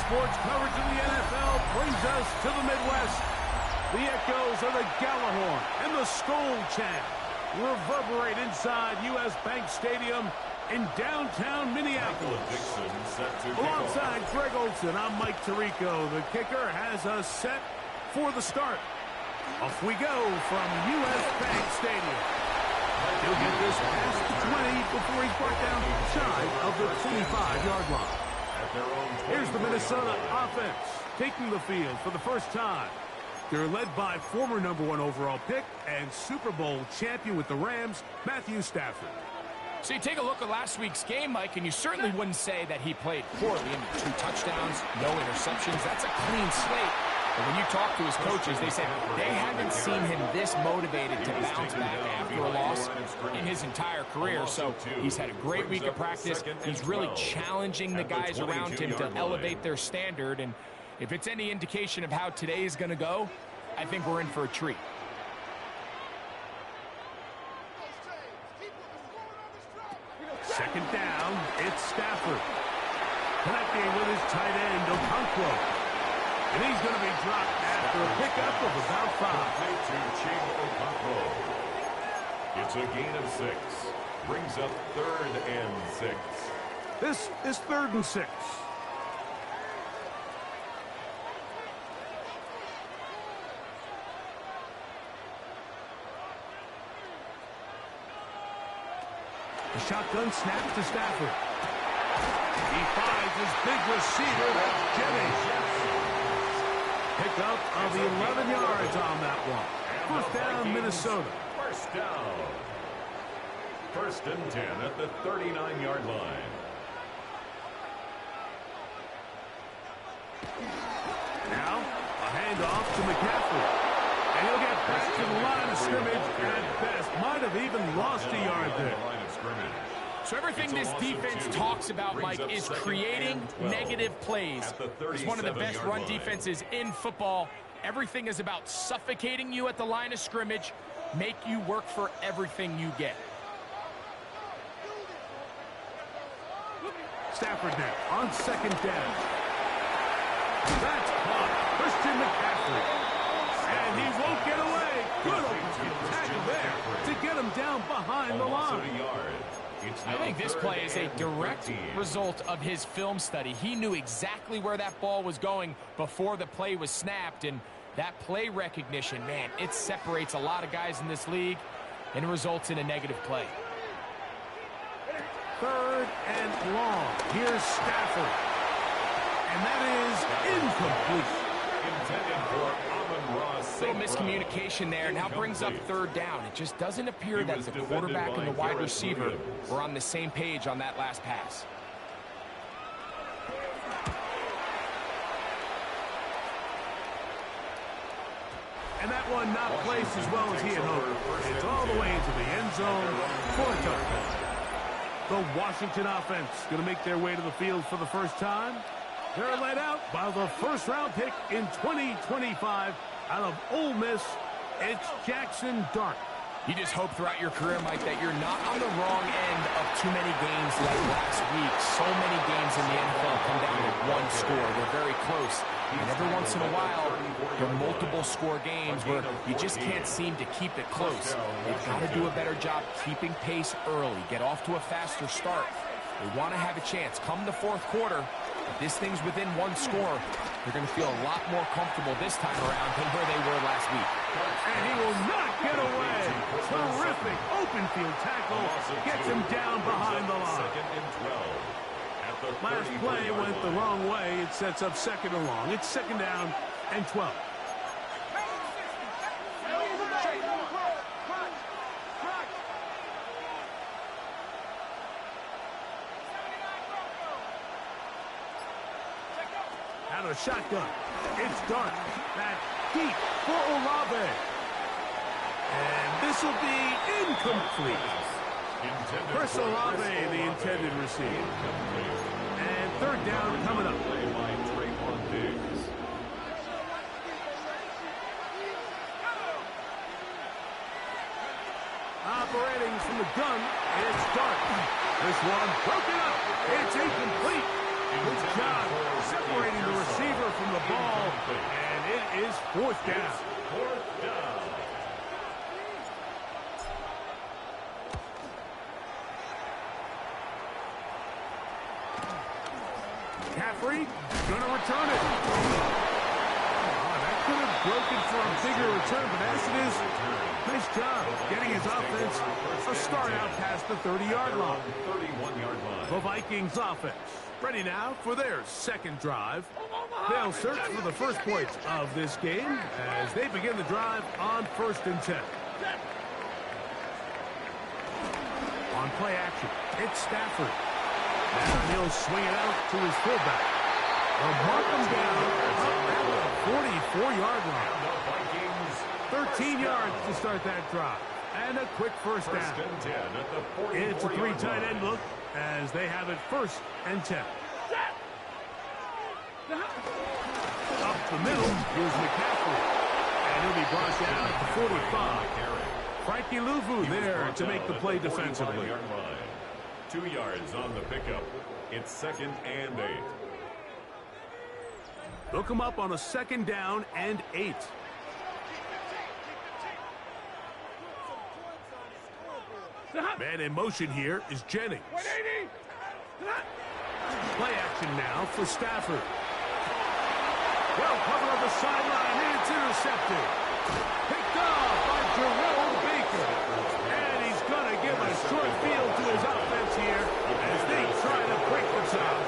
sports coverage of the NFL brings us to the Midwest. The echoes of the Gallahorn and the Skol chant reverberate inside U.S. Bank Stadium in downtown Minneapolis. Alongside Greg Olson, I'm Mike Tirico. The kicker has us set for the start. Off we go from U.S. Bank Stadium. He'll get this past the 20 before he's brought down shy of the 25-yard line. Here's the Minnesota offense taking the field for the first time. They're led by former #1 overall pick and Super Bowl champion with the Rams, Matthew Stafford. So you take a look at last week's game, Mike, and you certainly wouldn't say that he played poorly. I mean, 2 touchdowns, no interceptions. That's a clean slate. But when you talk to his coaches, they say they haven't seen him this motivated to bounce back after a loss in his entire career. So he's had a great week of practice. He's really challenging the guys around him to elevate their standard. And if it's any indication of how today is going to go, I think we're in for a treat. Second down, it's Stafford. Connecting with his tight end, Offical. And he's going to be dropped after a pickup of about 5. It's a gain of 6. Brings up 3rd and 6. This is 3rd and 6. The shotgun snap to Stafford. He finds his big receiver, that's Jennings. Pickup of the 11 yards on that one. First down, Minnesota. First down. 1st and 10 at the 39-yard line. Now, a handoff to McCaffrey. And he'll get back to the line of scrimmage at best. Might have even lost a yard there. So everything this defense talks about, Mike, is creating negative plays. It's one of the best run defenses in football. Everything is about suffocating you at the line of scrimmage, make you work for everything you get. Stafford now on 2nd down. That's caught. Christian McCaffrey. And he won't get away. Good open tackle there to get him down behind the line. I think this play is a direct result of his film study. He knew exactly where that ball was going before the play was snapped, and that play recognition, man, it separates a lot of guys in this league and results in a negative play. 3rd and long. Here's Stafford. And that is incomplete. Intended for little miscommunication there. Now brings up 3rd down. It just doesn't appear that the quarterback and the wide receiver were on the same page on that last pass. And that one not placed as well as he had hoped. It's all the way into the end zone for a touchdown. The Washington offense going to make their way to the field for the first time. They're led out by the 1st-round pick in 2025 out of Ole Miss. It's Jackson Dart. You just hope throughout your career, Mike, that you're not on the wrong end of too many games like last week. So many games in the NFL come down to 1 score. They're very close. And every once in a while, there are multiple score games where you just can't seem to keep it close. They've got to do a better job keeping pace early, get off to a faster start. They want to have a chance. Come the 4th quarter, if this thing's within 1 score, they're going to feel a lot more comfortable this time around than where they were last week. And he will not get away. Terrific open field tackle. Gets him down behind the line. 2nd and 12. Last play went the wrong way. It sets up 2nd and long. It's 2nd down and 12. Out of the shotgun. It's Dart. Back deep for Olave. And this will be incomplete. Chris Olave, the intended receiver. And 3rd down coming up. Operating from the gun, it's Dart. This one broken up. It's incomplete. Good job separating the from the ball, and it is fourth down. Fourth down. McCaffrey gonna return it. That could have broken for a bigger return, but as it is, nice job getting his offense a start out past the 30-yard line. 31-yard line. The Vikings offense ready now for their second drive. They'll search for the first points of this game as they begin the drive on 1st and 10. On play action, it's Stafford. Now he'll swing it out to his fullback. They'll mark him down up at the 44-yard line. 13 yards to start that drive. And a quick first down. First and 10 at the 44-yard line. It's a 3 tight end look as they have it 1st and 10. Up the middle, here's McCaffrey. And he'll be brought down at the 45. Frankie Luvu there to make the play defensively. 2 yards on the pickup. It's 2nd and 8. They'll come up on a 2nd down and 8. Man in motion here is Jennings. Play action now for Stafford. Well covered on the sideline, and it's intercepted. Picked off by Jerome Baker. And he's going to give a short field to his offense here as they try to break the tie.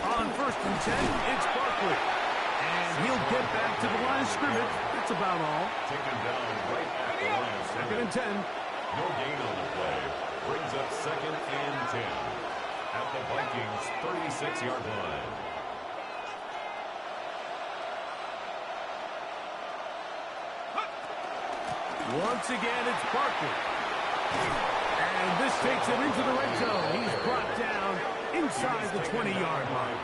On 1st and 10, it's Barkley. And he'll get back to the line of scrimmage. That's about all. Taken down right at the line of scrimmage. 2nd and 10. No gain on the play. Brings up 2nd and 10 at the Vikings' 36-yard line. Once again, it's Barkley. And this takes him into the red zone. He's brought down inside the 20-yard line.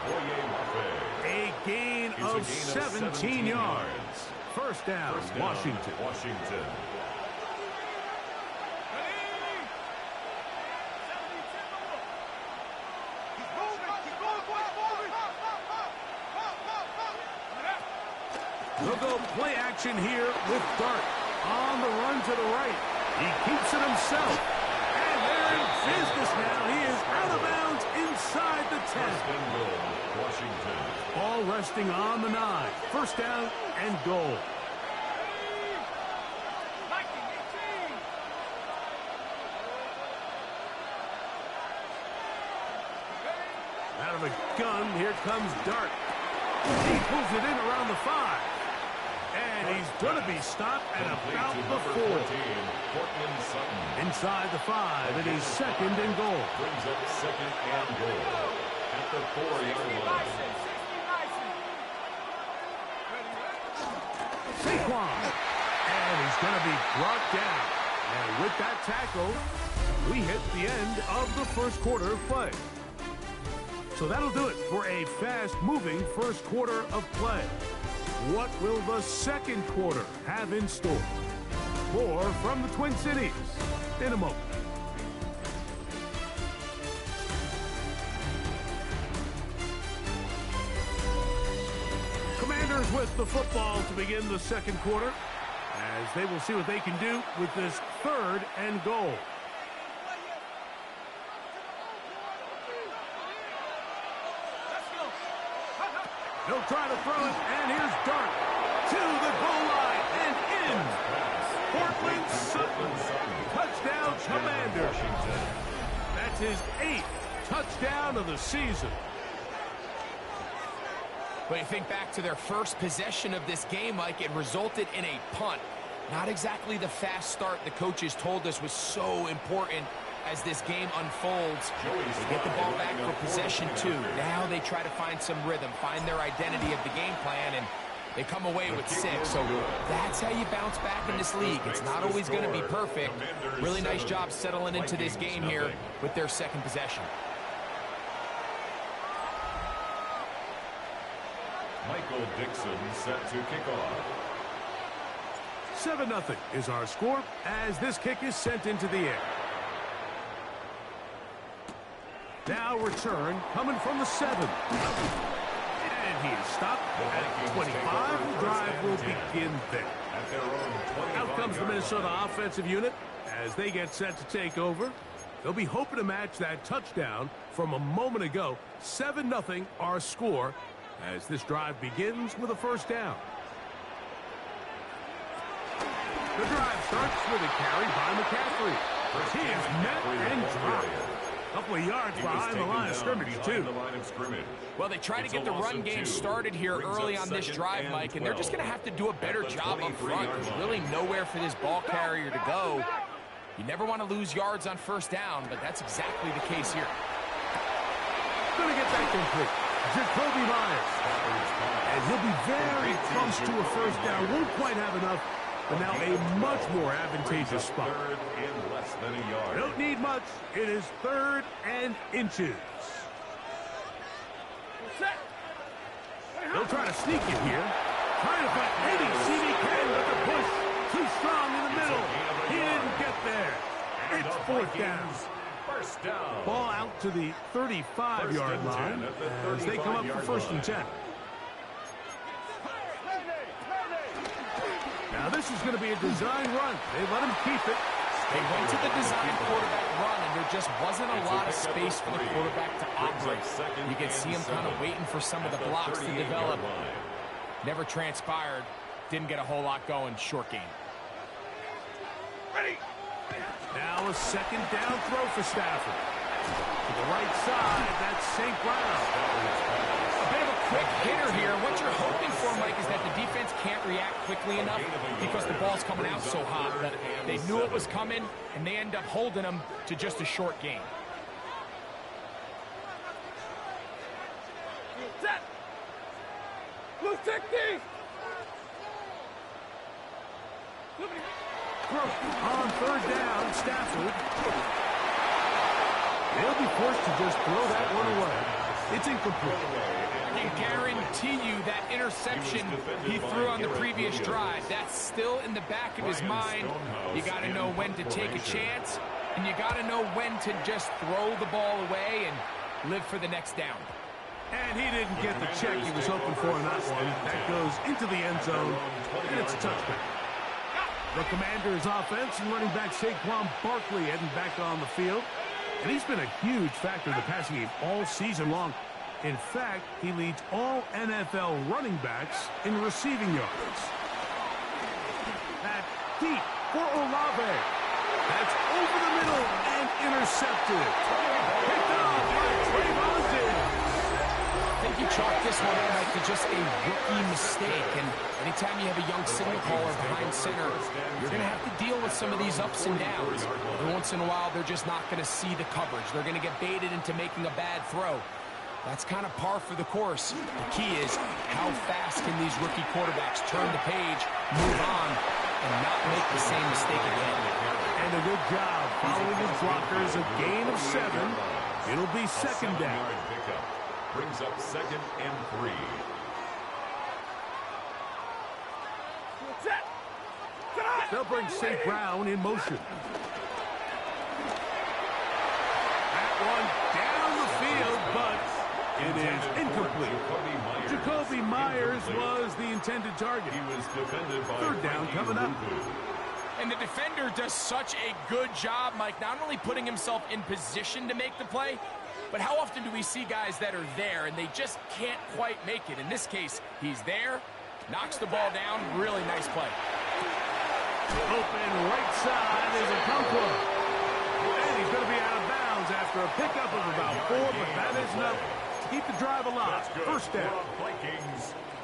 A gain of 17 yards. First down, Washington. They'll go play action here with Dart. On the run to the right. He keeps it himself. And they're in business now. He is out of bounds inside the 10. Washington. Ball resting on the 9. First down and goal. Out of a gun, here comes Dart. He pulls it in around the 5. And he's going to be stopped at about the 4. Inside the 5, it is 2nd and goal. Brings up 2nd and goal at the 4-yard line. Saquon. And he's going to be brought down. And with that tackle, we hit the end of the first quarter of play. So that'll do it for a fast-moving first quarter of play. What will the second quarter have in store? More from the Twin Cities in a moment. Commanders with the football to begin the second quarter as they will see what they can do with this 3rd and goal. He'll try to throw it, and here's Dart to the goal line and in. Portland Sutton, touchdown Commanders. That's his 8th touchdown of the season. When you think back to their first possession of this game, Mike, it resulted in a punt. Not exactly the fast start the coaches told us was so important as this game unfolds. They get the ball back for possession 2. Now they try to find some rhythm, find their identity of the game plan, and they come away with 6. So that's how you bounce back in this league. It's not always going to be perfect. Really nice job settling into this game here with their second possession. Michael Dixon set to kick off. 7-0 is our score as this kick is sent into the air. Now return coming from the 7. And he is stopped at 25. The drive will begin there. Out comes the Minnesota offensive unit as they get set to take over. They'll be hoping to match that touchdown from a moment ago. 7-0 our score as this drive begins with a first down. The drive starts with a carry by McCaffrey. He is met and dropped. A couple of yards behind the line of scrimmage, too. Well, they try to get the run game started here early on this drive, Mike, and they're just going to have to do a better job up front. There's really nowhere for this ball carrier to go. You never want to lose yards on first down, but that's exactly the case here. Going to get that complete. Jacoby Myers. And he'll be very close to a first down. Won't quite have enough, but now a much more advantageous spot. Don't need much. It is 3rd and inches. They'll try to sneak it here. Trying to find any seam he can, but the push too strong in the middle. He didn't get there. It's 4th down. Ball out to the 35-yard line as they come up for 1st and 10. Now this is going to be a design run. They let him keep it. They went to the design quarterback run, and there just wasn't a lot of space for the quarterback to operate. You can see him kind of waiting for some of the blocks to develop. Never transpired. Didn't get a whole lot going. Short game. Now a 2nd down throw for Stafford. To the right side, that's St. Brown. A bit of a quick hitter here. What you're hoping for, Mike, is that the defense can't react quickly enough because the ball's coming out so hot. But they knew it was coming, and they end up holding them to just a short game. On 3rd down, Stafford. They'll be forced to just throw that one away. It's incomplete. I can guarantee you that interception he threw on the previous drive, that's still in the back of his mind. You got to know when to take a chance, and you got to know when to just throw the ball away and live for the next down. And he didn't get the check he was hoping for in that one. That goes into the end zone, and it's a touchdown. The Commanders' offense and running back Saquon Barkley heading back on the field. And he's been a huge factor in the passing game all season long. In fact, he leads all NFL running backs in receiving yards. That deep for Olave. That's over the middle and intercepted. Picked off by Trayvon Diggs. I think you chalk this one up like to just a rookie mistake. And anytime you have a young signal caller behind center, you're going to have to deal with some of these ups and downs. Every once in a while, they're just not going to see the coverage. They're going to get baited into making a bad throw. That's kind of par for the course. The key is how fast can these rookie quarterbacks turn the page, move on, and not make the same mistake again. And a good job following his blockers. A gain of 7. It'll be 2nd down. Brings up 2nd and 3. They'll bring St. Brown in motion. That one down the field, but it is incomplete. Jacoby Myers was the intended target. He was defended by 3rd down coming up. And the defender does such a good job, Mike, not only putting himself in position to make the play, but how often do we see guys that are there and they just can't quite make it? In this case, he's there, knocks the ball down. Really nice play. Open right side is a Okonkwo. And he's going to be out of bounds after a pickup of about 4, but that is enough to keep the drive alive. 1st down.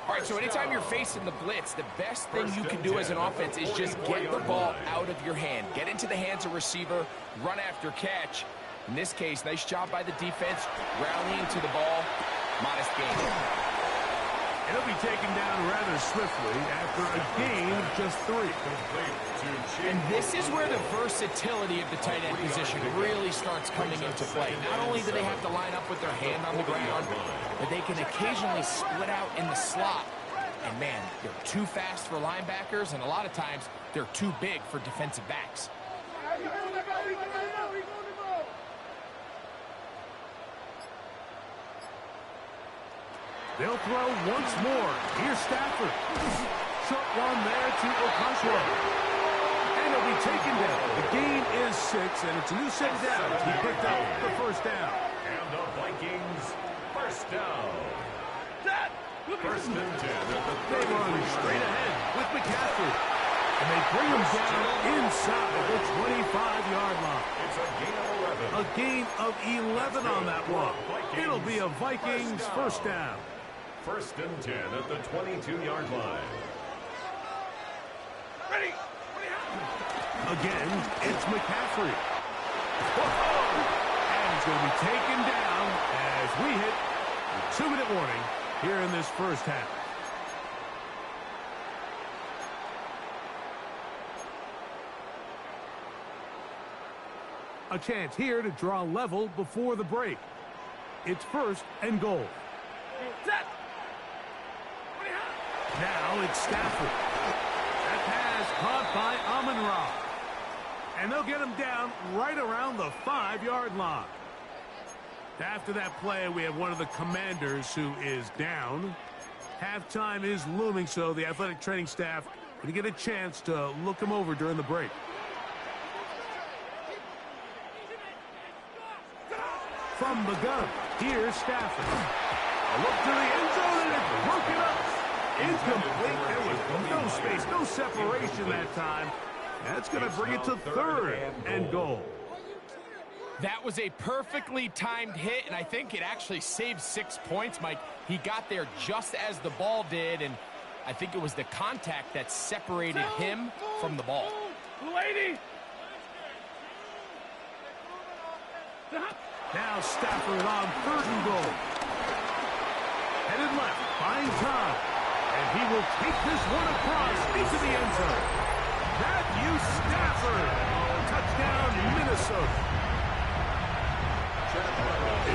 All right, so anytime you're facing the blitz, the best thing you can do as an offense is just get the ball out of your hand. Get into the hands of receiver, run after catch. In this case, nice job by the defense, rallying to the ball. Modest gain. It'll be taken down rather swiftly after a gain of just 3. And this is where the versatility of the tight end position really starts coming into play. Not only do they have to line up with their hand on the ground, but they can occasionally split out in the slot. And man, they're too fast for linebackers, and a lot of times they're too big for defensive backs. They'll throw once more. Here's Stafford. Short one there to Offical. And he'll be taken down. The gain is 6, and it's a new set of downs. He picked up the first down. And the Vikings, first down. First and 10 at the They run straight ahead with McCaffrey. And they bring him down inside the 25-yard line. It's a gain of 11. A gain of 11 on that one. It'll be a Vikings first down. First and 10 at the 22-yard line. Ready? Again, it's McCaffrey. And he's going to be taken down as we hit a 2-minute warning here in this first half. A chance here to draw level before the break. It's first and goal. Now it's Stafford. That pass caught by Amon-Ra. And they'll get him down right around the 5-yard line. After that play, we have one of the Commanders who is down. Halftime is looming, so the athletic training staff going to get a chance to look him over during the break. From the gun, here's Stafford. A look to the end zone, and it's broken up. Incomplete. There was no space, no separation that time. That's going to bring it to third and goal. That was a perfectly timed hit, and I think it actually saved 6 points, Mike. He got there just as the ball did, and I think it was the contact that separated him from the ball. Lady! Now Stafford on third and goal. Headed left, finds time. And he will take this one across into the end zone. Matthew Stafford. Touchdown, Minnesota.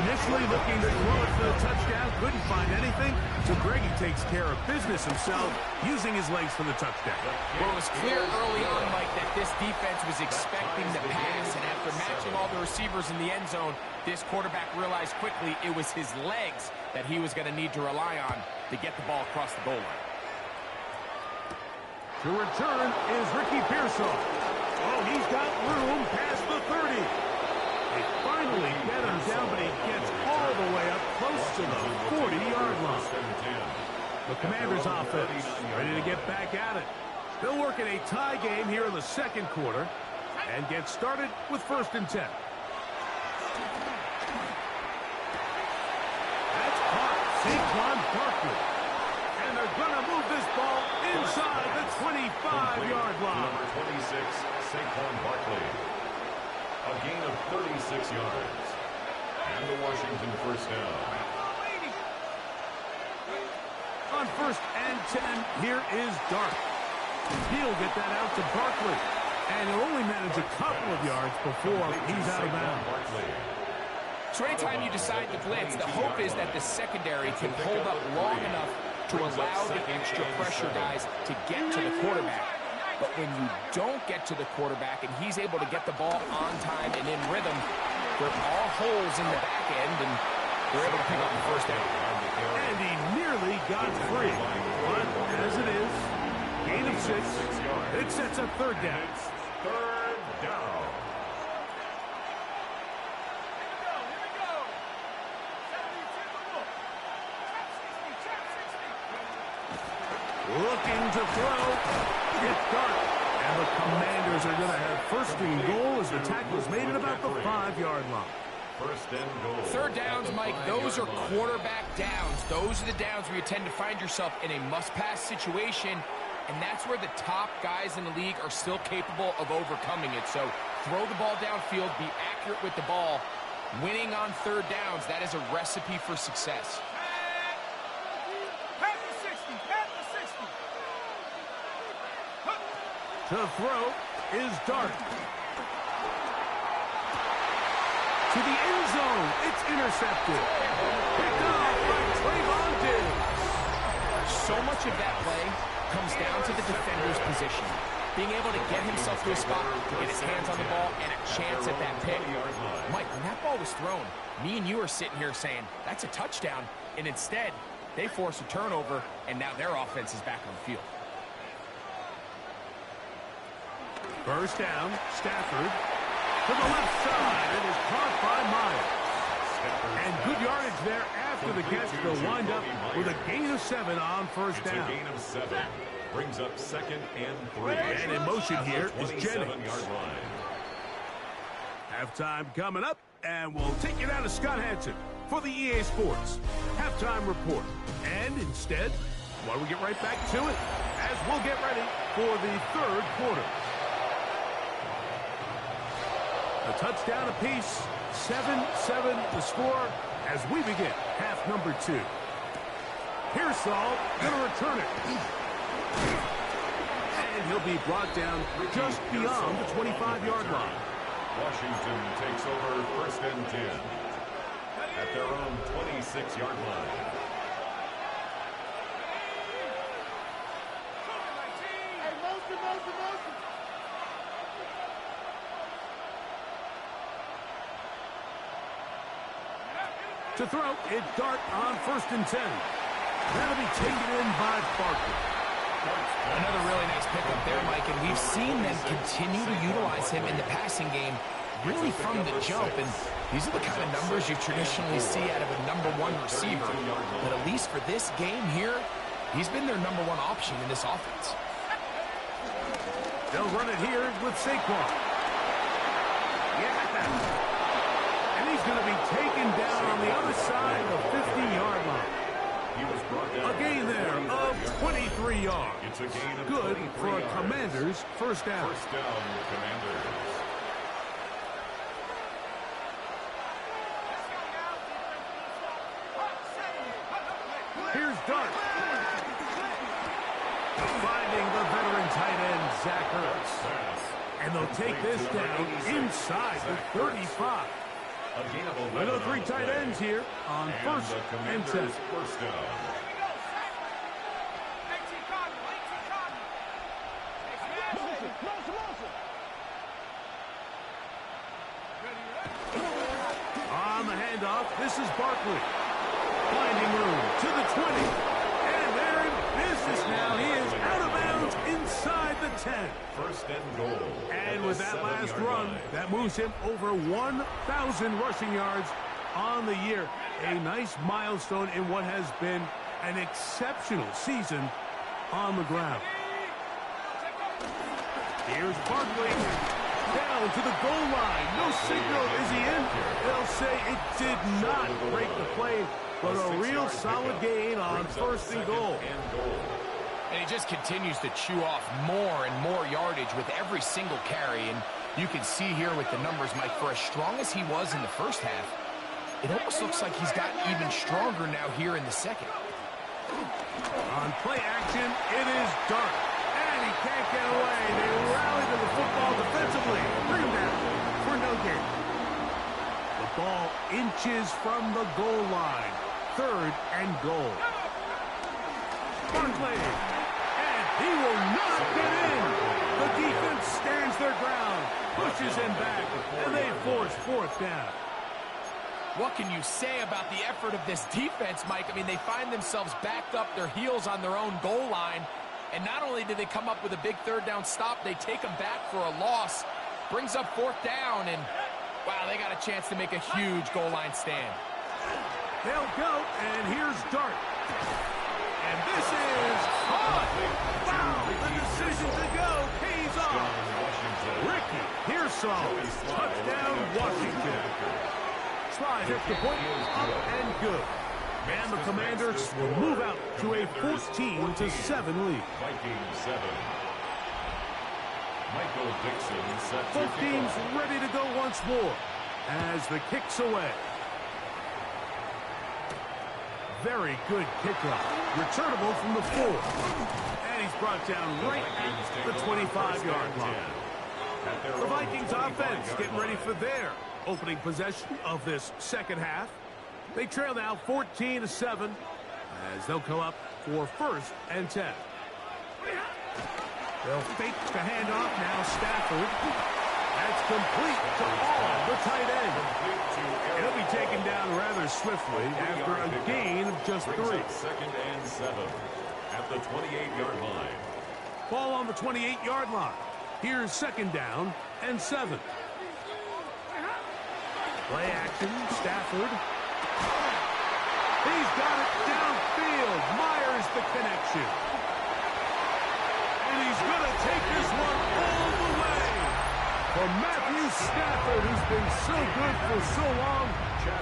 Initially looking to throw it for the touchdown, couldn't find anything. So Greggy takes care of business himself, using his legs for the touchdown. Well, it was clear early on, Mike, that this defense was expecting the pass. And after matching all the receivers in the end zone, this quarterback realized quickly it was his legs that he was going to need to rely on to get the ball across the goal line. To return is Ricky Pearsall. Oh, he's got room past the 30. They finally get him down, but he gets all the way up close to the 40-yard line. The Commanders' offense ready to get back at it. They'll work in a tie game here in the second quarter and get started with first and 10. That's caught. Saquon Barkley. And they're going to move this ball inside the 25-yard line. Number 26, Saquon Barkley. A gain of 36 yards. And the Washington first down. On first and 10, here is Dart. He'll get that out to Barkley. And he'll only manage a couple of yards before he's out of bounds. So anytime you decide to blitz, the hope is that the secondary can hold up long enough to allow the extra pressure guys to get to the quarterback. But when you don't get to the quarterback and he's able to get the ball on time and in rhythm, there are holes in the back end, and they're able to pick up the first down. And he nearly got free. But as it is, gain of 6, it sets up third down. Third down. Looking to throw. It's Dart. And the Commanders are going to have first and goal as the tackle is made at about the 5-yard line. First and goal. Third downs, Mike, those are quarterback downs. Those are the downs where you tend to find yourself in a must-pass situation, and that's where the top guys in the league are still capable of overcoming it. So throw the ball downfield, be accurate with the ball. Winning on third downs, that is a recipe for success. To throw is Dart. To the end zone. It's intercepted. Picked off by Trayvon Diggs. So much of that play comes down to the defender's position. Being able to get himself to a spot, to get his hands on the ball, and a chance at that pick. Mike, when that ball was thrown, me and you are sitting here saying, that's a touchdown. And instead, They force a turnover, and now their offense is back on the field. First down, Stafford to the left side. It is caught by Miles. And good yardage there after the catch. They'll wind up with a gain of 7 on first down. It's a gain of 7. Brings up 2nd and 3. And in motion here is Jennings. 27-yard line. Halftime coming up, and we'll take you down to Scott Hansen for the EA Sports Halftime Report. And instead, why don't we get right back to it as we'll get ready for the third quarter. A touchdown apiece, 7-7 the score as we begin half number 2. Pearsall going to return it. And he'll be brought down just beyond the 25-yard line. Washington takes over 1st and 10 at their own 26-yard line. To throw, it's Dart on 1st and 10. That'll be taken in by Barkley. Another really nice pickup there, Mike, and we've seen them continue to utilize him in the passing game really from the jump, and these are the kind of numbers you traditionally see out of a #1 receiver, but at least for this game here, he's been their #1 option in this offense. They'll run it here with Saquon. Yeah. And he's going to be taken down on the other side of the 50-yard line. He was brought down. A gain there of 23 yards. It's a gain of good 23 for a yards. Commanders first down. First down, Commanders. Here's Dart. Finding the veteran tight end, Zach Ertz. And they'll take this down inside the 35. Another 3 tight ends here on 1st and 10. First down. On the handoff, this is Barkley. Finding room to the 20. And they're in business now. He is out of bounds inside the 10. First and goal. And with that last run, that moves him over 1,000 rushing yards on the year. A nice milestone in what has been an exceptional season on the ground. Here's Barkley. Down to the goal line. No signal. Is he in? They'll say it did not break the play, but a real solid gain on 1st and goal. And he just continues to chew off more and more yardage with every single carry. And you can see here with the numbers, Mike, for as strong as he was in the first half, it almost looks like he's gotten even stronger now here in the second. On play action, it is Dart. And he can't get away. They rally to the football defensively. Bring him down for no gain. The ball inches from the goal line. 3rd and goal. Barkley. And he will not get in. The defense stands their ground. Pushes him back. And they force 4th down. What can you say about the effort of this defense, Mike? I mean, they find themselves backed up their heels on their own goal line. And not only do they come up with a big 3rd down stop, they take them back for a loss. Brings up 4th down, and wow, they got a chance to make a huge goal line stand. They'll go, and here's Dart. And this is caught. Wow, the decision to go pays off. Ricky Pearsall, touchdown Washington. Try hit the point, up and good. And the Commanders will move out to a 14-7 lead. Vikings 7. Michael Dixon set to Both teams ready to go once more as the kick's away. Very good kickoff. Returnable from the 4. And he's brought down right at the 25-yard line. The Vikings offense getting ready for their opening possession of this second half. They trail now 14-7 as they'll come up for 1st and 10. They'll fake the handoff now. Stafford That's complete to all the tight end. He'll be taken down rather swiftly after a gain of just 3. Second and 7 at the 28-yard line. Ball on the 28-yard line. Here's second down and 7. Play action, Stafford. He's got it downfield. Myers the connection. And he's going to take this one all the way. For Matthew Stafford, who's been so good for so long.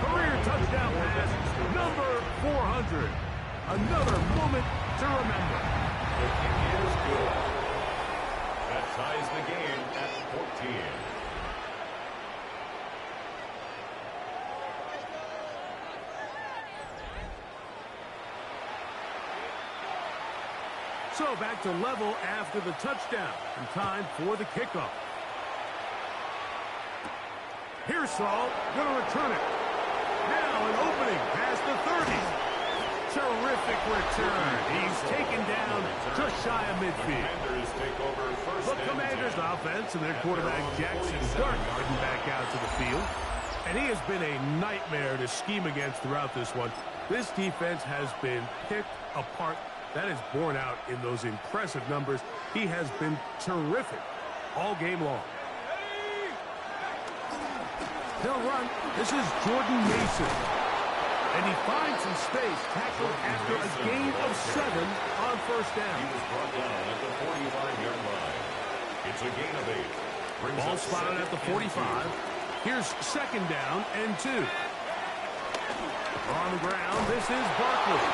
Career touchdown pass, number 400. Another moment to remember. The kick is good. That ties the game at 14. So back to level after the touchdown. And time for the kickoff. Pearsall going to return it. Now an opening past the 30. Terrific return. He's taken down just shy of midfield. The Commanders offense and their quarterback Jackson Dart heading back out to the field. And he has been a nightmare to scheme against throughout this one. This defense has been picked apart. That is borne out in those impressive numbers. He has been terrific all game long. He'll run. This is Jordan Mason. And he finds some space, tackled after a gain of 7 on first down. He was brought down at the 45-yard line. It's a gain of 8. Ball spotted at the 45. Here's second down and 2. On the ground, this is Barkley.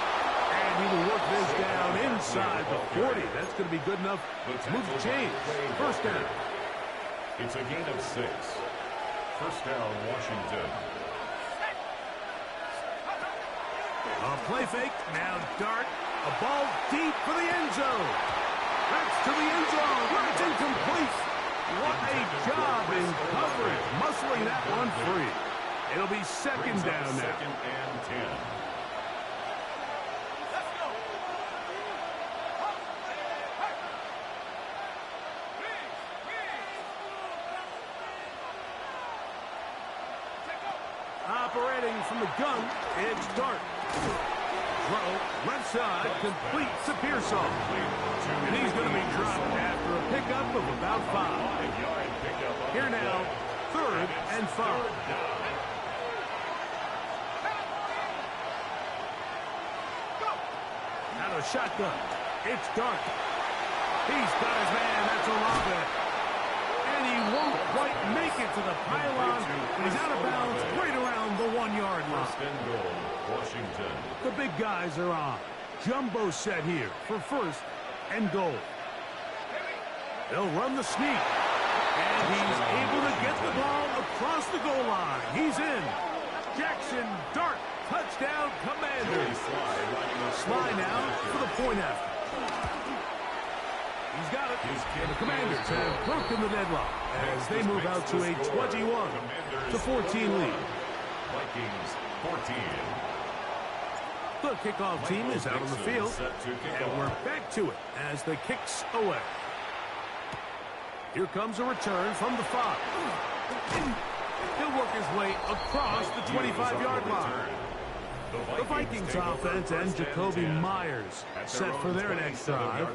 And he will work this down inside the 40. That's going to be good enough to move the chains. First down. It's a gain of 6. First down, Washington. A play fake. Now Dart. A ball deep for the end zone. That's to the end zone. Where it's incomplete. What a job in coverage. Muscling that one free. It'll be second down now. Second and 10. Operating from the gun, it's Dart. Throw, left side, complete to Pearsall. And he's going to be dropped after a pickup of about 5. Here now, third and 5. Out of the shotgun, it's Dart. He's got his man, that's Olave. And he won't quite make it to the pylon. He's out of bounds right around the 1-yard line. First and goal, Washington. The big guys are on. Jumbo set here for first and goal. They'll run the sneak. And he's able to get the ball across the goal line. He's in. Jackson Dart, touchdown Commanders. Sly now for the point after. He's got it. And the Commanders have broken the deadlock as they move out to a 21-14 lead. Vikings 14. The kickoff team is out on the field, and we're back to it as the kicks away. Here comes a return from the 5. He'll work his way across the 25-yard line. The Vikings offense and Jacoby Myers set for their next drive.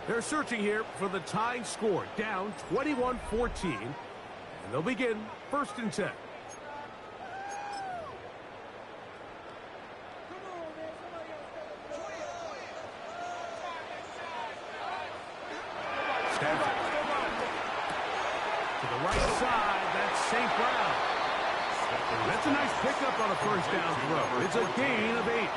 They're searching here for the tying score, down 21-14, and they'll begin first and 10. Stafford. To the right side, that's St. Brown. That's a nice pickup on a first down throw. It's a gain of 8.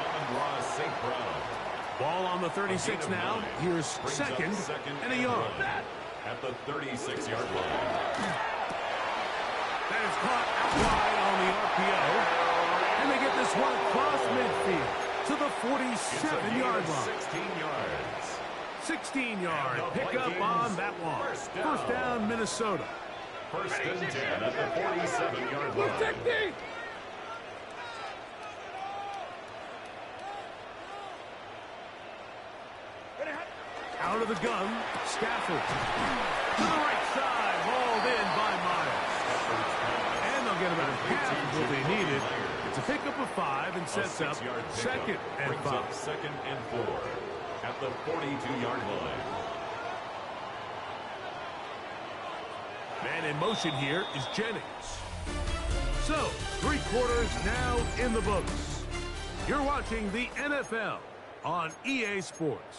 Ball on the 36 now. Here's second and a yard. At the 36-yard line. That is caught out wide on the RPO. And they get this one across midfield to the 47-yard line. 16 yards. 16-yard pickup on that one. First down, Minnesota. First and 10 at the 47-yard line. Out of the gun, Stafford. To the right side, hauled in by Myers. They'll get about half of what they needed. It's a pickup of 5 and sets up second and 5. Second and 4 at the 42-yard line. Man in motion here is Jennings. So, 3 quarters now in the books. You're watching the NFL on EA Sports.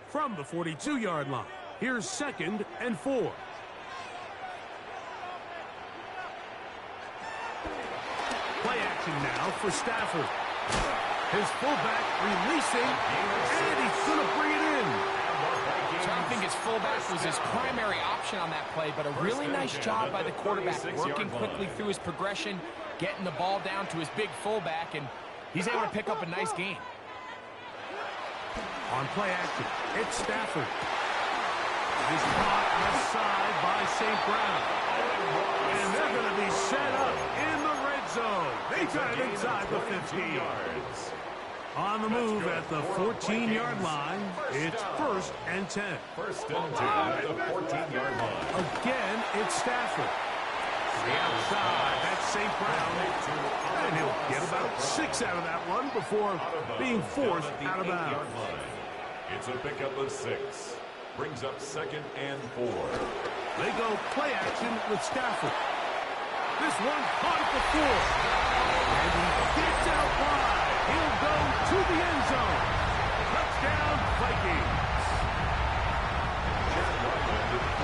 From the 42-yard line, here's second and 4. Play action now for Stafford. His fullback releasing, and he's going to bring it in. So I think his fullback was his primary option on that play, but a really nice job by the quarterback working quickly through his progression, getting the ball down to his big fullback, and he's able to pick up a nice gain. On play action, it's Stafford. He's caught left side by St. Brown. And they're going to be set up in the red zone. They got it inside the 15 yards. On the move at the 14-yard line, it's first and 10. First and 10 at the 14-yard line. Again, it's Stafford. The outside, that's St. Brown. And he'll get about 6 out of that one before being forced out of bounds. It's a pickup of 6. Brings up second and 4. They go play action with Stafford. This one caught at the 4. And he gets out wide. He'll go to the end zone. Touchdown, Vikings.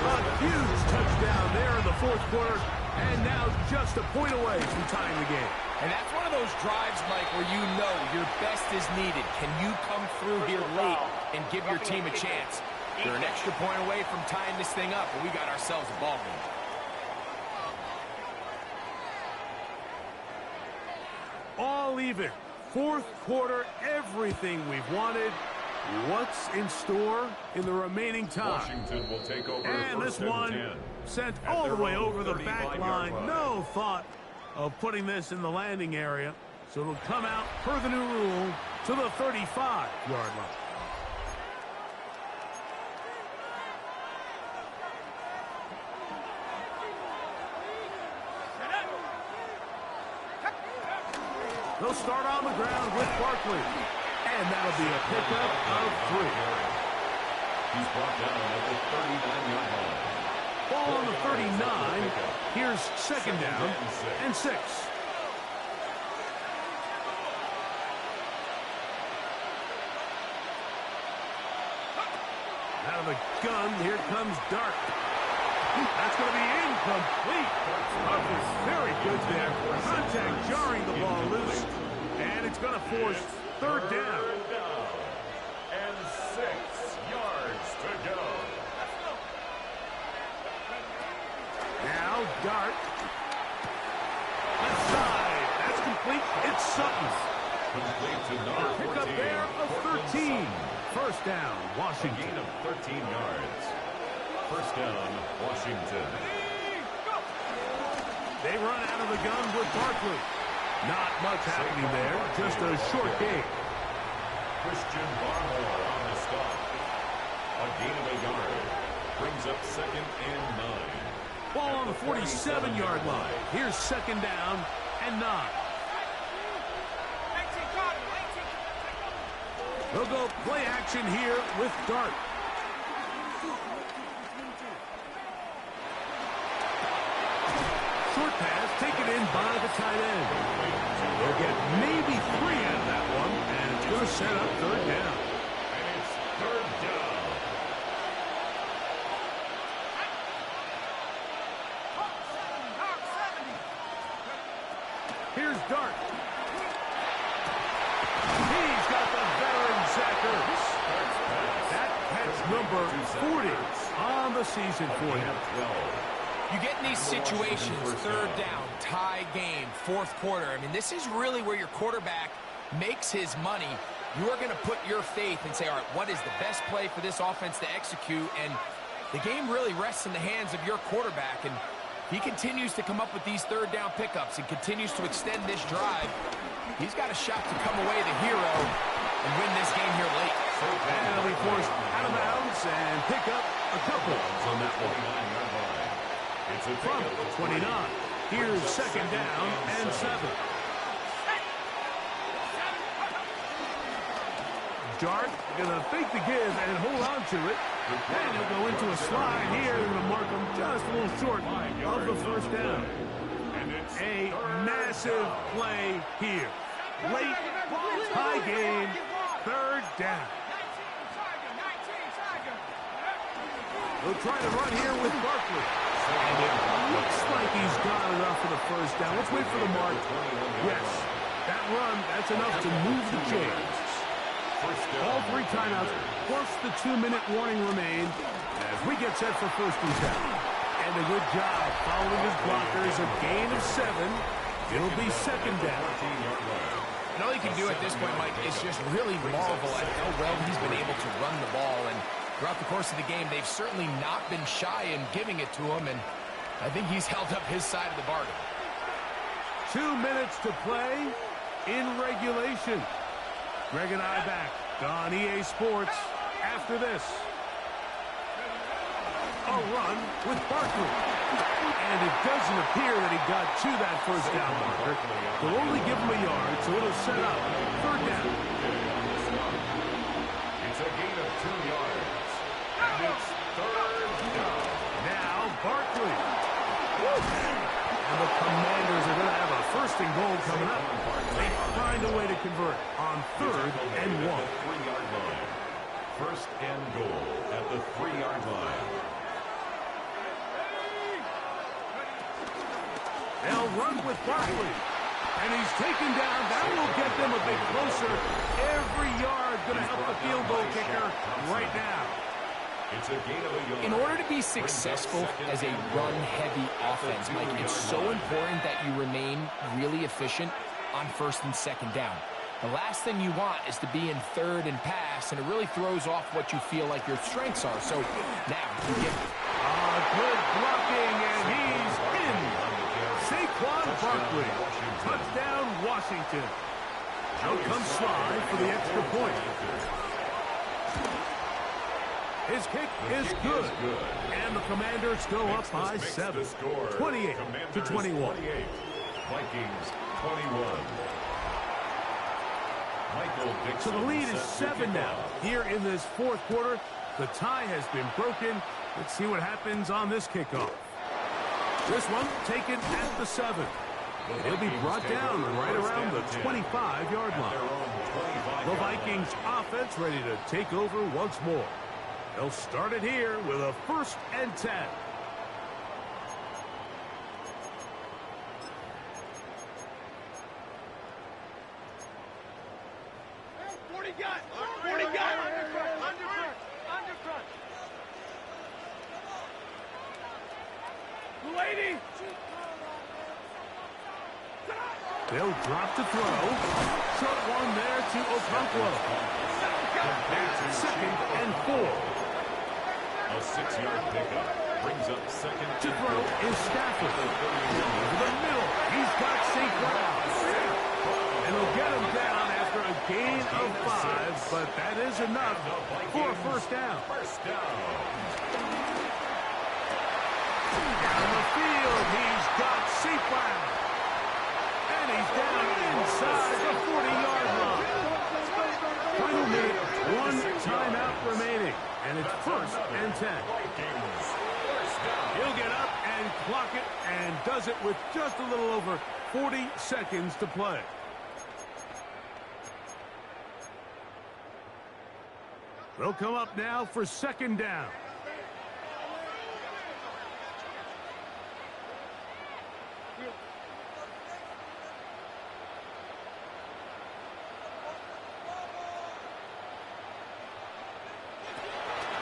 A huge touchdown there in the 4th quarter. And now just a point away from tying the game. And that's one of those drives, Mike, where you know your best is needed. Can you come through here late and give your team a chance? They're an extra point away from tying this thing up, and we got ourselves a ball game. All even. 4th quarter, everything we've wanted. What's in store in the remaining time? Washington will take over. And this one sent all the way over the back line. No thought of putting this in the landing area. So it'll come out per the new rule to the 35-yard line. They'll start on the ground with Barkley. And that'll be a pickup of 3. He's brought down at the 39-yard line. Ball on the 39. Here's second down and 6. Out of the gun, here comes Dart. That's going to be incomplete. Huff is very good there. Contact jarring the ball loose. And it's going to force third down. And 6 yards to go. Now Dart. Left side. That's complete. It's Sutton. Complete to number 14. Pick up there of 13. First down, Washington. Gain of 13 yards. First down, Washington. They run out of the gun with Barkley. Not much happening there. Just a short game. Christian Barmore on the stop. A gain of 8 yards. Brings up second and 9. Ball on the 47-yard line. Here's second down and 9. They'll go play action here with Dart. Short pass taken in by the tight end. They'll get maybe 3 out of that one, and it's going to set up third down. And it's third down. Here's Dart. He's got the veteran Zachary. That's number 40 on the season for him. You get in these situations, third down, tie game, 4th quarter. I mean, this is really where your quarterback makes his money. You are going to put your faith and say, all right, what is the best play for this offense to execute? And the game really rests in the hands of your quarterback. And he continues to come up with these third down pickups and continues to extend this drive. He's got a shot to come away the hero and win this game here late. And he'll be forced out of bounds and pick up a couple on that one. From 29. Here's second down and 7. Dart gonna fake the give and hold on to it. And he'll go into a slide here. They're gonna mark him just a little short of the first down. A massive play here. Late, high game, third down. They'll try to run here with Barkley. And it looks like he's got enough for the first down. Let's wait for the mark. Yes, that run, that's enough to move the chains. All 3 timeouts, plus the 2-minute warning remain as we get set for first and 10. And a good job following his blockers. A gain of 7. It'll be second down. And all you can do at this point, Mike, is just really marvel at how well he's been able to run the ball. And throughout the course of the game, they've certainly not been shy in giving it to him. And I think he's held up his side of the bargain. 2 minutes to play in regulation. Greg and I back on EA Sports after this. A run with Barkley. And it doesn't appear that he got to that first down marker. They'll only give him a yard, so it'll set up third down. It's a gain of 2 yards. And it's third down. Now Barkley. And the Commanders are going to have a first and goal coming up. They find a way to convert on third and 1. 3-yard line. First and goal at the 3-yard line. They'll run with Barkley. And he's taken down. That will get them a bit closer. Every yard going to help the field goal kicker right now. It's a gain of a yard. In order to be successful as a run-heavy offense, Mike, it's so important that you remain really efficient on first and second down. The last thing you want is to be in third and pass, and it really throws off what you feel like your strengths are. So now you get good blocking, and he's in. Saquon Barkley. Touchdown, Washington. Out comes Sly for the extra point. His kick is good. And the Commanders go up by 7. 28-21. Vikings 21. So the lead is 7 now. Here in this fourth quarter, the tie has been broken. Let's see what happens on this kickoff. This one taken at the 7. He'll be brought down right around the 25-yard line. The Vikings offense ready to take over once more. They'll start it here with a first and 10. They'll drop to throw. Short one there to Offical. That's second and 4. A 6-yard pickup brings up second to throw is Stafford. Over the middle, he's got St. Brown. And he'll get him down after a gain of 5, but that is enough for a first down. Down the field, he's got St. Brown. And he's down inside the 40-yard line. Final minute, 1 timeout remaining. And it's first and 10. He'll get up and clock it and does it with just a little over 40 seconds to play. They'll come up now for second down.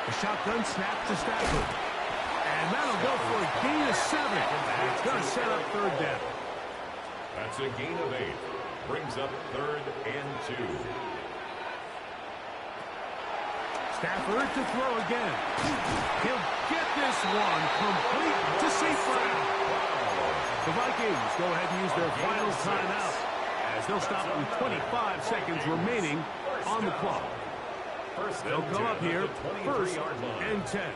A shotgun snap to Stafford. And that'll go for a gain of 7. And it's going to set up third down. That's a gain of 8. Brings up third and 2. Stafford to throw again. He'll get this one complete to St. Brown. The Vikings go ahead and use their final timeout as they'll stop with 25 seconds remaining on the clock. They'll come up here first and 10.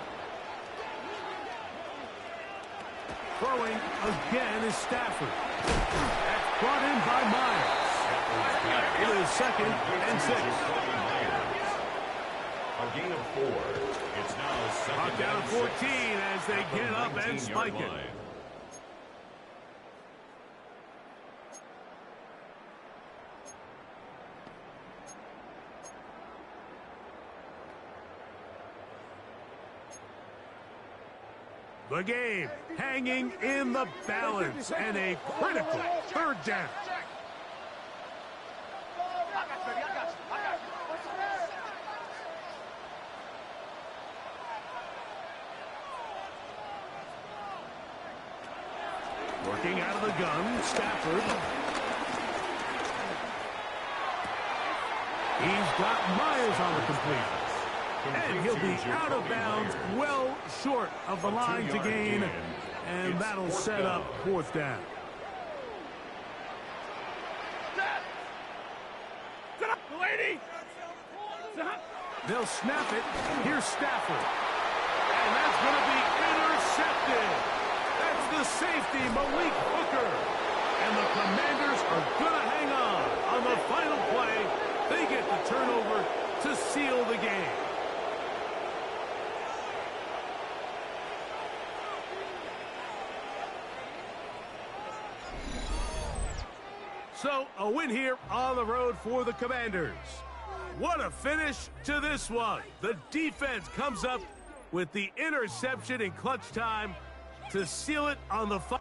Throwing again is Stafford. That's brought in by Myers. It is 2nd and 6. A gain of 4. It's now 2nd Knocked down and 14 6 as they get up and spike it. line. The game hanging in the balance and a critical 3rd down. Working out of the gun, Stafford. He's got Myers on the completion. And he'll be out of bounds, well short of the line to gain, and that'll set up 4th down. They'll snap it. Here's Stafford. And that's going to be intercepted. That's the safety, Malik Hooker. And the Commanders are going to hang on the final play. They get the turnover to seal the game. So, a win here on the road for the Commanders. What a finish to this one. The defense comes up with the interception in clutch time to seal it on the final.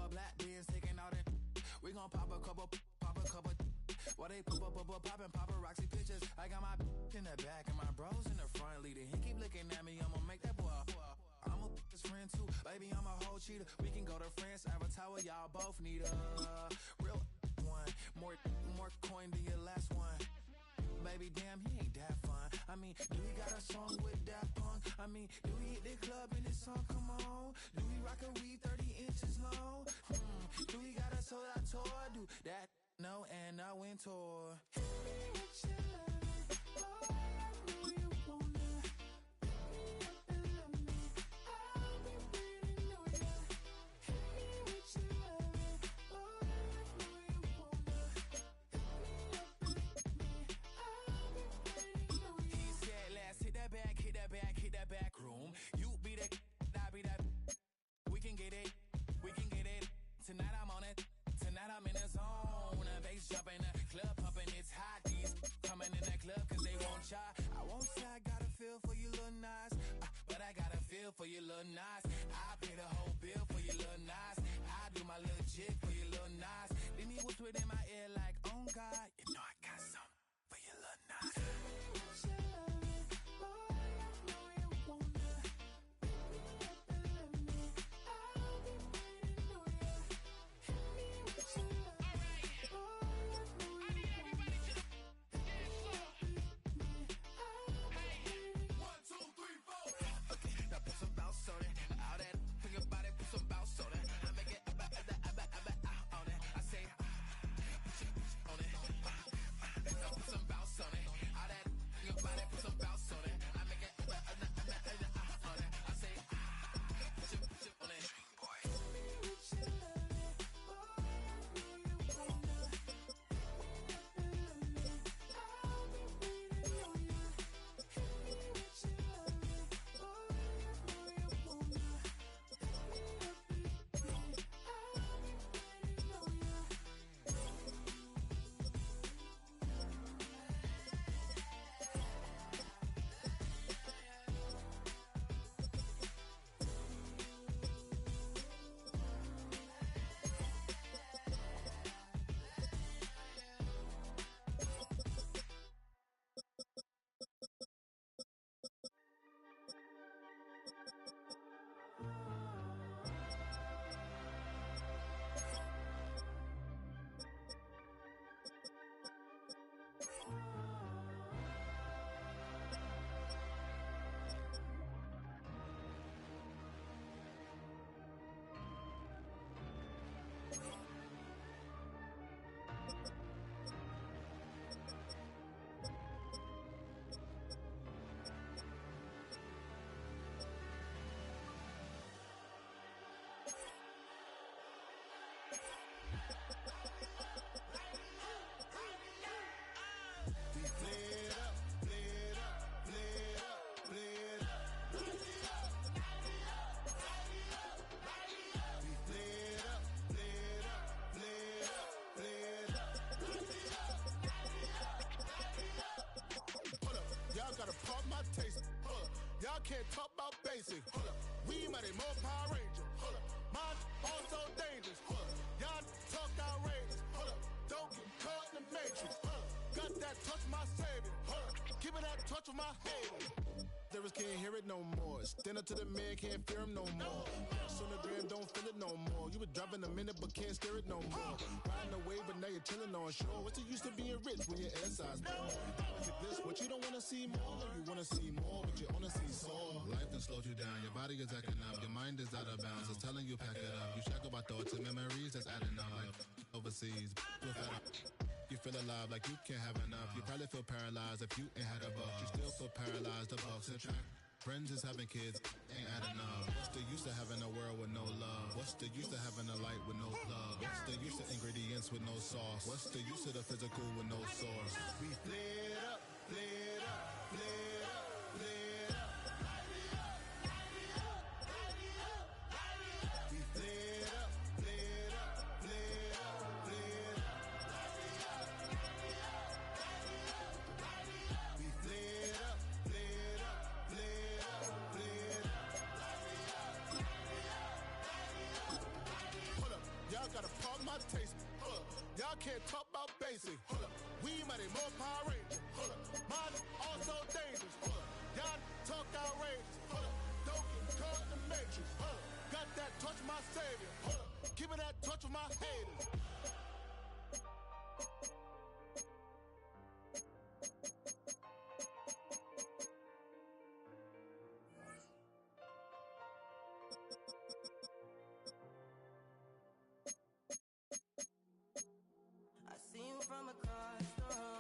Black beans taking out it. We gon' pop a couple. While they poppin' paparazzi pictures. I got my in the back and my bros in the front leading. He keep looking at me, I'ma make that boy. I'm a his friend too, baby. I'm a whole cheater. We can go to France, Avatar, y'all both need a real one. More coin than your last one. Baby, damn, he ain't that fun. I mean, do he got a song with that punk? I mean, do he hit the club in this song? Come on. Do he rock a weave 30 inches long? Do he got a sold out tour? Do that? No, and I went tour. Tonight I'm on it. Tonight I'm in the zone. Bass jumping, club pumping. It's hot. These coming in that club cause they won't try. I won't say I got a feel for you little nice, but I got a feel for you little nice. I pay the whole bill for you little nice. I do my little jig for you little nice. Then he whispered in my ear like, oh God, you know I got something for you little nice. can't talk about basic. Hold up. We mighty more Power Ranger. Hold up. Mine also dangerous. Hold up. Y'all talk outrageous. Hold up. Don't get caught in the matrix. Hold up. Got that touch my savior. Hold up. Give me that touch with my haters. Lyrics can't hear it no more. Stand up to the man, can't fear him no more. Sonogram don't feel it no more. You were driving a minute but can't steer it no more. Riding away but now you're chilling on shore. What's the use of being rich when your air size more? Is it this what you don't want to see more? No, you want to see more but you only see sore. Life done slowed you down. Your body is acting up. Your mind is out of bounds. It's telling you pack it up. You check about thoughts and memories that's adding up. Like overseas. You feel alive like you can't have enough. You probably feel paralyzed if you ain't had a buck. You still feel paralyzed above the track. Friends is having kids, ain't adding up. What's the use of having a world with no love? What's the use of having a light with no plug? What's the use of ingredients with no sauce? What's the use of the physical with no source? We flared up, flared up, flared up, flared up. Light it up, light it up, light it up, light it up. We flared up, flared up, flared up, flared up. Light it up, light it up, light it up, light it up. We flared up, flared up, flared up, flared up. Light it up, light it up, light it up, light it up. Hold up, y'all gotta pardon my taste. Hold up, y'all can't talk about basic. Hold up, we mighty more Power Ranger. Hold up, mine also dangerous. Hold up, y'all talk outrageous. Hold up, don't get caught in the matrix. Hold up, got that touch my savior. Hold up, give me that touch with my haters. I see you from across the room.